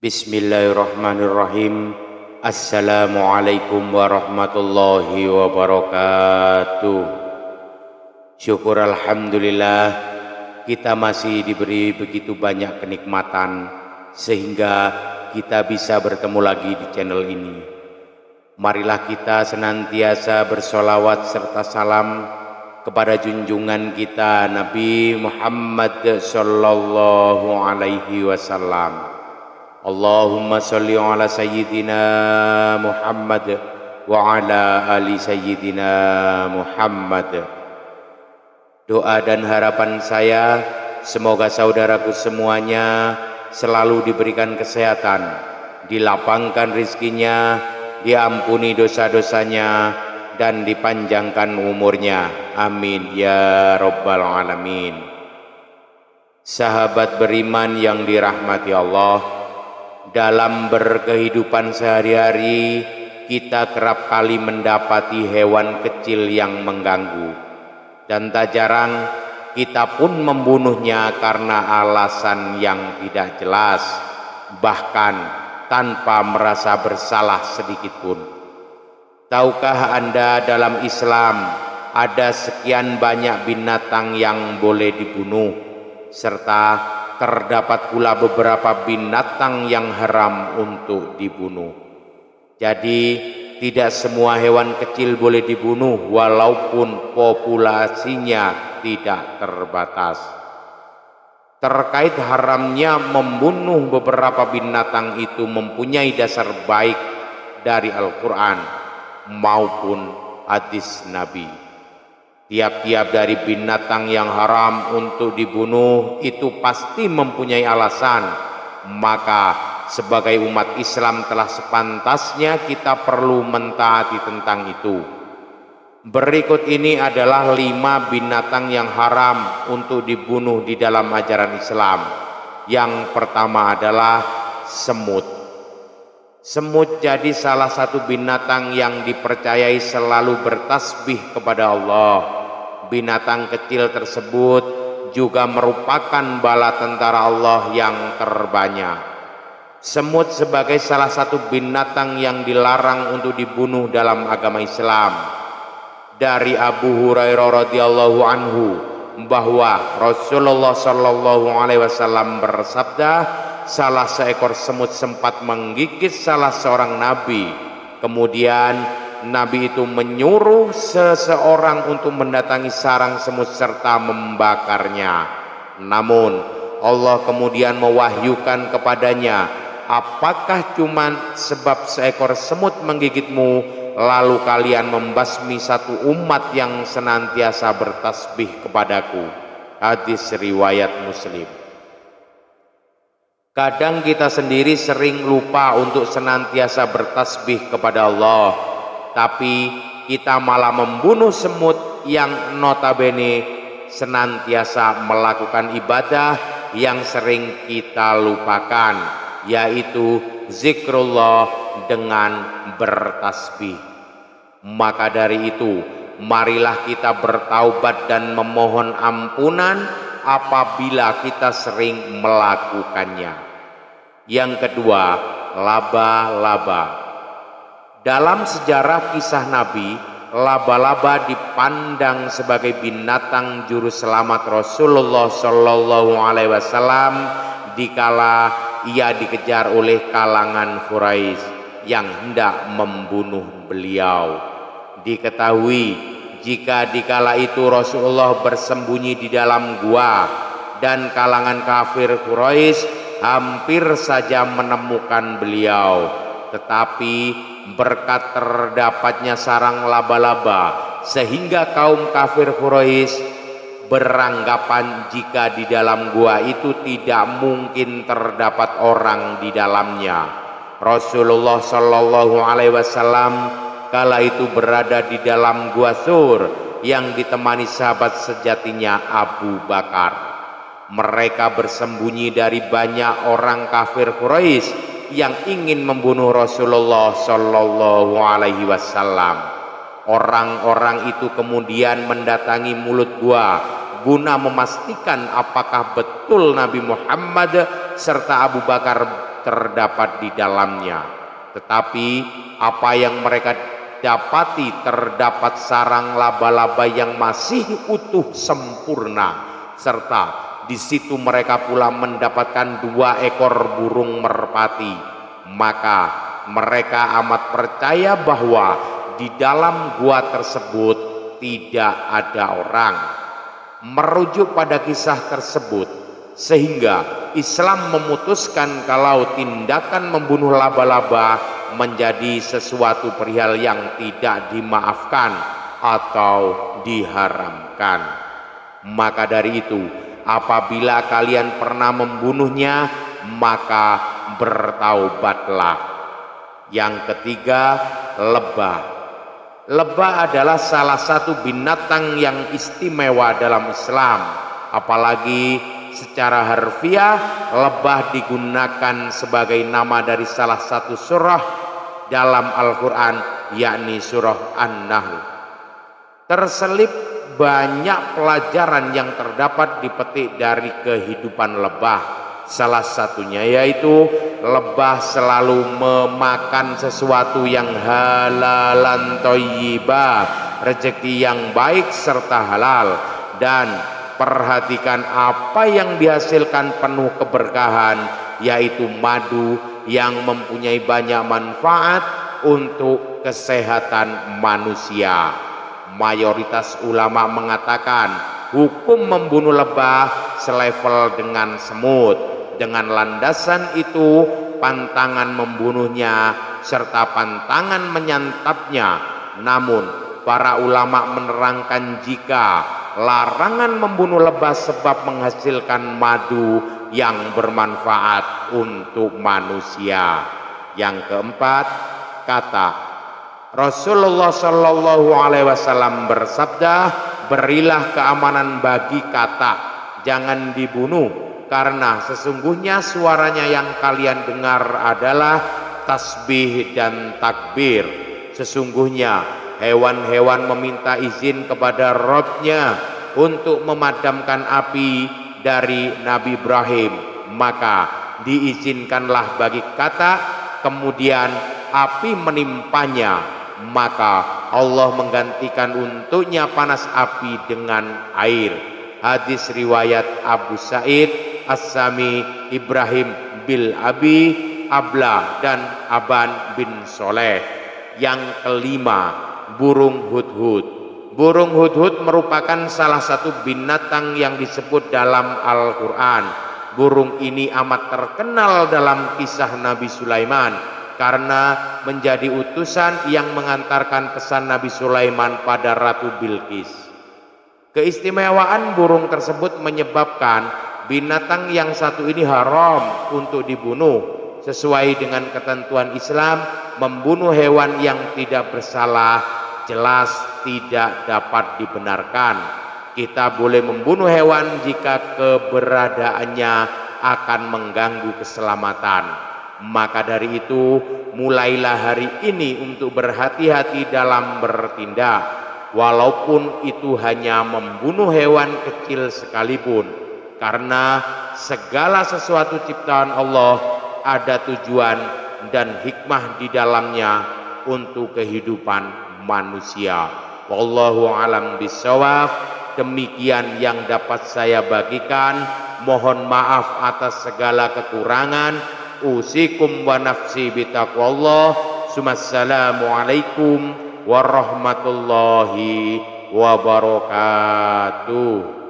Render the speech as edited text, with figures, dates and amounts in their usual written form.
Bismillahirrahmanirrahim. Assalamualaikum warahmatullahi wabarakatuh. Syukur alhamdulillah kita masih diberi begitu banyak kenikmatan sehingga kita bisa bertemu lagi di channel ini. Marilah kita senantiasa bersolawat serta salam kepada junjungan kita Nabi Muhammad sallallahu alaihi wasallam. Allahumma salli ala sayyidina Muhammad wa ala ali sayyidina Muhammad. Doa dan harapan saya, semoga saudaraku semuanya selalu diberikan kesehatan, dilapangkan rizkinya, diampuni dosa-dosanya, dan dipanjangkan umurnya. Amin ya rabbal alamin. Sahabat beriman yang dirahmati Allah, dalam berkehidupan sehari-hari kita kerap kali mendapati hewan kecil yang mengganggu, dan tak jarang kita pun membunuhnya karena alasan yang tidak jelas, bahkan tanpa merasa bersalah sedikit pun. Tahukah Anda, dalam Islam ada sekian banyak binatang yang boleh dibunuh, serta terdapat pula beberapa binatang yang haram untuk dibunuh. Jadi tidak semua hewan kecil boleh dibunuh walaupun populasinya tidak terbatas. Terkait haramnya membunuh beberapa binatang itu mempunyai dasar baik dari Al-Quran maupun hadis Nabi. Tiap-tiap dari binatang yang haram untuk dibunuh itu pasti mempunyai alasan. Maka sebagai umat Islam telah sepantasnya kita perlu mentaati tentang itu. Berikut ini adalah 5 binatang yang haram untuk dibunuh di dalam ajaran Islam. Yang pertama adalah semut. Semut jadi salah satu binatang yang dipercayai selalu bertasbih kepada Allah. Binatang kecil tersebut juga merupakan bala tentara Allah yang terbanyak. Semut sebagai salah satu binatang yang dilarang untuk dibunuh dalam agama Islam. Dari Abu Hurairah radhiyallahu anhu bahwa Rasulullah sallallahu alaihi wasallam bersabda, salah seekor semut sempat menggigit salah seorang nabi. Kemudian nabi itu menyuruh seseorang untuk mendatangi sarang semut serta membakarnya. Namun Allah kemudian mewahyukan kepadanya, apakah cuma sebab seekor semut menggigitmu lalu kalian membasmi satu umat yang senantiasa bertasbih kepadaku? Hadis riwayat Muslim. Kadang kita sendiri sering lupa untuk senantiasa bertasbih kepada Allah, tapi kita malah membunuh semut yang notabene senantiasa melakukan ibadah yang sering kita lupakan, yaitu zikrullah dengan bertasbih. Maka dari itu, marilah kita bertaubat dan memohon ampunan apabila kita sering melakukannya. Yang kedua, laba-laba. Dalam sejarah kisah Nabi, laba-laba dipandang sebagai binatang juru selamat Rasulullah Shallallahu Alaihi Wasallam dikala ia dikejar oleh kalangan Quraisy yang hendak membunuh beliau. Diketahui jika dikala itu Rasulullah bersembunyi di dalam gua dan kalangan kafir Quraisy hampir saja menemukan beliau, tetapi berkat terdapatnya sarang laba-laba sehingga kaum kafir Quraisy beranggapan jika di dalam gua itu tidak mungkin terdapat orang di dalamnya. Rasulullah Shallallahu Alaihi Wasallam kala itu berada di dalam gua Sur yang ditemani sahabat sejatinya Abu Bakar. Mereka bersembunyi dari banyak orang kafir Quraisy yang ingin membunuh Rasulullah Shallallahu Alaihi Wasallam. Orang-orang itu kemudian mendatangi mulut gua guna memastikan apakah betul Nabi Muhammad serta Abu Bakar terdapat di dalamnya. Tetapi apa yang mereka dapati terdapat sarang laba-laba yang masih utuh sempurna, serta di situ mereka pula mendapatkan 2 ekor burung merpati. Maka mereka amat percaya bahwa di dalam gua tersebut tidak ada orang. Merujuk pada kisah tersebut, sehingga Islam memutuskan kalau tindakan membunuh laba-laba menjadi sesuatu perihal yang tidak dimaafkan atau diharamkan. Maka dari itu, apabila kalian pernah membunuhnya, maka bertaubatlah. Yang ketiga, lebah. Lebah adalah salah satu binatang yang istimewa dalam Islam. Apalagi secara harfiah, lebah digunakan sebagai nama dari salah satu surah dalam Al-Quran, yakni surah An-Nahl. Terselip banyak pelajaran yang terdapat dipetik dari kehidupan lebah. Salah satunya yaitu lebah selalu memakan sesuatu yang halalan thayyibah, rezeki yang baik serta halal, dan perhatikan apa yang dihasilkan penuh keberkahan, yaitu madu yang mempunyai banyak manfaat untuk kesehatan manusia. Mayoritas ulama mengatakan hukum membunuh lebah selevel dengan semut. Dengan landasan itu, pantangan membunuhnya serta pantangan menyantapnya. Namun para ulama menerangkan jika larangan membunuh lebah sebab menghasilkan madu yang bermanfaat untuk manusia. Yang keempat, kata Rasulullah Shallallahu Alaihi Wasallam bersabda, berilah keamanan bagi kata, jangan dibunuh, karena sesungguhnya suaranya yang kalian dengar adalah tasbih dan takbir. Sesungguhnya hewan-hewan meminta izin kepada Rabb-nya untuk memadamkan api dari Nabi Ibrahim, maka diizinkanlah bagi kata, kemudian api menimpanya, maka Allah menggantikan untuknya panas api dengan air. Hadis riwayat Abu Sa'id As-Sami, Ibrahim bil Abi Abla, dan Aban bin Soleh. Yang kelima, burung hudhud. Burung hudhud merupakan salah satu binatang yang disebut dalam Al-Quran. Burung ini amat terkenal dalam kisah Nabi Sulaiman karena menjadi utusan yang mengantarkan pesan Nabi Sulaiman pada Ratu Bilqis. Keistimewaan burung tersebut menyebabkan binatang yang satu ini haram untuk dibunuh. Sesuai dengan ketentuan Islam, membunuh hewan yang tidak bersalah jelas tidak dapat dibenarkan. Kita boleh membunuh hewan jika keberadaannya akan mengganggu keselamatan. Maka dari itu, mulailah hari ini untuk berhati-hati dalam bertindak, walaupun itu hanya membunuh hewan kecil sekalipun, karena segala sesuatu ciptaan Allah ada tujuan dan hikmah di dalamnya untuk kehidupan manusia. Wallahu alam bisawab. Demikian yang dapat saya bagikan. Mohon maaf atas segala kekurangan. Usikum wa nafsi bitaqwallah. Assalamualaikum warahmatullahi wabarakatuh.